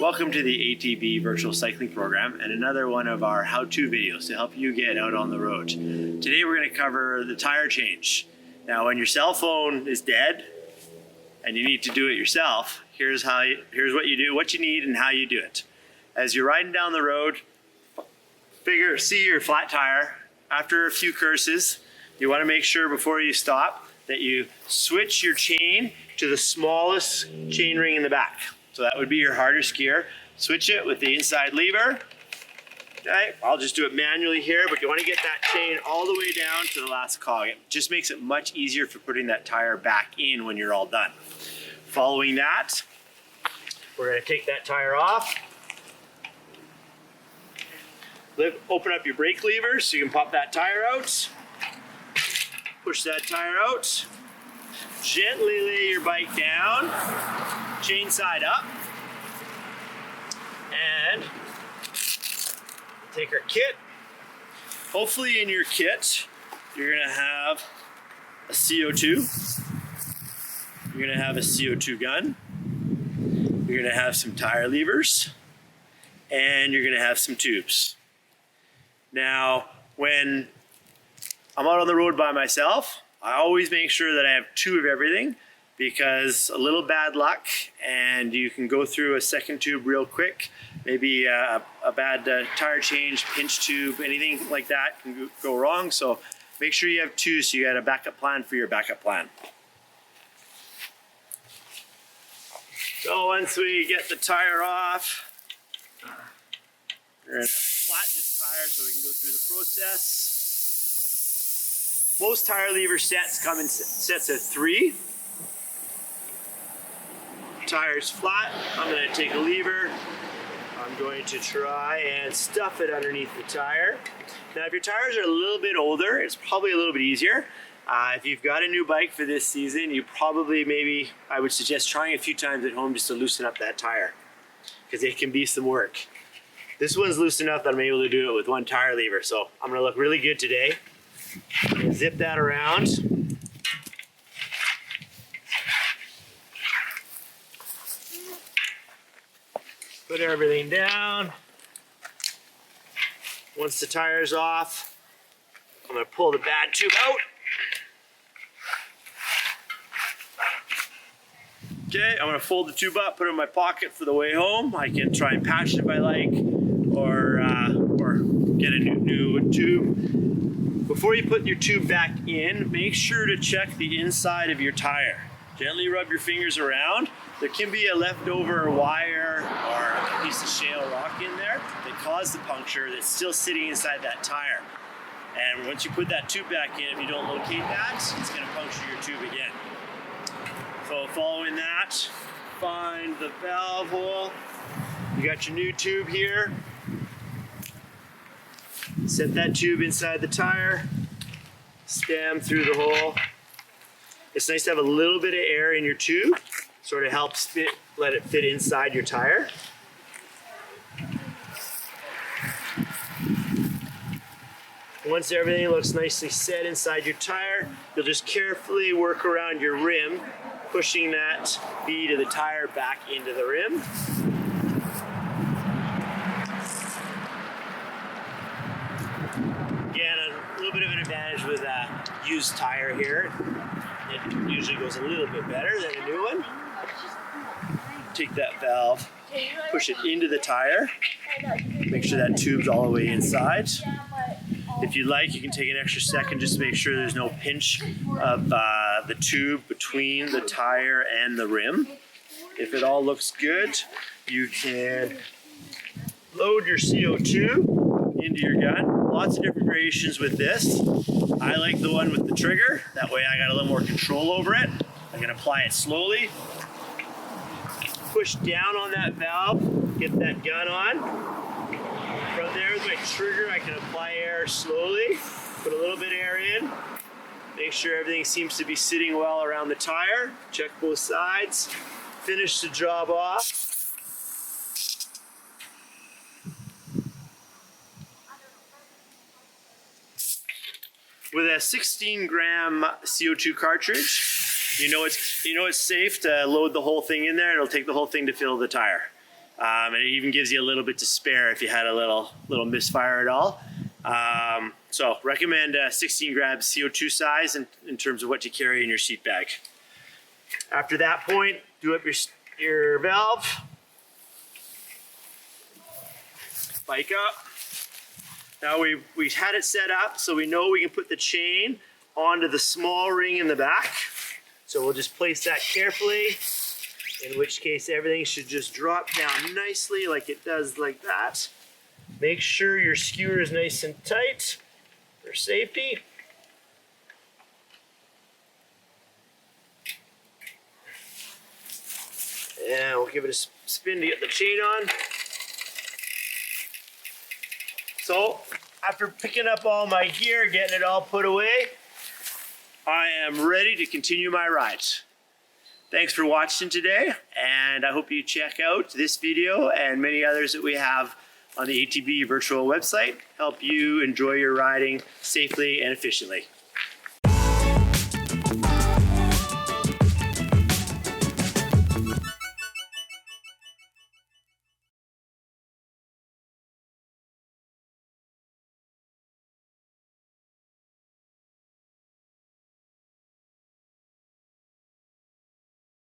Welcome to the ATB virtual cycling program and another one of our how-to videos to help you get out on the road. Today we're going to cover the tire change. Now when your cell phone is dead and you need to do it yourself, here's what you do, what you need and how you do it. As you're riding down the road, see your flat tire. After a few curses, you want to make sure before you stop that you switch your chain to the smallest chain ring in the back. So that would be your hardest gear. Switch it with the inside lever. Okay, I'll just do it manually here, but you want to get that chain all the way down to the last cog. It just makes it much easier for putting that tire back in when you're all done. Following that, we're going to take that tire off. Open up your brake lever so you can pop that tire out. Push that tire out. Gently lay your bike down. Chain side up. And take our kit. Hopefully in your kit, you're gonna have a CO2. You're gonna have a CO2 gun. You're gonna have some tire levers. And you're gonna have some tubes. Now, when I'm out on the road by myself, I always make sure that I have two of everything because a little bad luck and you can go through a second tube real quick. Maybe a bad tire change, pinch tube, anything like that can go wrong. So make sure you have two so you got a backup plan for your backup plan. So once we get the tire off, we're gonna flatten this tire so we can go through the process. Most tire lever sets come in sets of 3. Tire's flat. I'm going to take a lever. I'm going to try and stuff it underneath the tire. Now if your tires are a little bit older, it's probably a little bit easier. If you've got a new bike for this season, you probably I would suggest trying a few times at home just to loosen up that tire because it can be some work. This one's loose enough that I'm able to do it with one tire lever, so I'm going to look really good today. I'm going to zip that around. Put everything down. Once the tire's off, I'm going to pull the bad tube out. Okay, I'm going to fold the tube up, put it in my pocket for the way home. I can try and patch it if I like, or get a new tube. Before you put your tube back in, make sure to check the inside of your tire. Gently rub your fingers around. There can be a leftover wire or a piece of shale rock in there that caused the puncture that's still sitting inside that tire. And once you put that tube back in, if you don't locate that, it's going to puncture your tube again. So following that, find the valve hole. You got your new tube here. Set that tube inside the tire, stem through the hole. It's nice to have a little bit of air in your tube, sort of helps let it fit inside your tire. Once everything looks nicely set inside your tire, you'll just carefully work around your rim, pushing that bead of the tire back into the rim. Again, a little bit of an advantage with a used tire here. It usually goes a little bit better than a new one. Take that valve, push it into the tire. Make sure that tube's all the way inside. If you like, you can take an extra second just to make sure there's no pinch of the tube between the tire and the rim. If it all looks good, you can load your CO2 into your gun. Lots of different variations with this. I like the one with the trigger. That way I got a little more control over it. I can apply it slowly. Push down on that valve, get that gun on. From there with my trigger, I can apply air slowly. Put a little bit of air in. Make sure everything seems to be sitting well around the tire. Check both sides. Finish the job off. With a 16-gram CO2 cartridge, you know it's safe to load the whole thing in there. It'll take the whole thing to fill the tire. And it even gives you a little bit to spare if you had a little misfire at all. So recommend a 16 grams CO2 size in terms of what you carry in your seat bag. After that point, do up your valve. Spike up. Now we had it set up so we know we can put the chain onto the small ring in the back. So we'll just place that carefully, in which case everything should just drop down nicely like it does like that. Make sure your skewer is nice and tight for safety. And we'll give it a spin to get the chain on. So after picking up all my gear, getting it all put away, I am ready to continue my ride. Thanks for watching today, and I hope you check out this video and many others that we have on the ATB virtual website. Help you enjoy your riding safely and efficiently.